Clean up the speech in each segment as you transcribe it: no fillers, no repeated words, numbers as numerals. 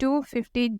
250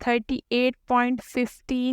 $38.15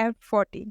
F40۔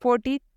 40th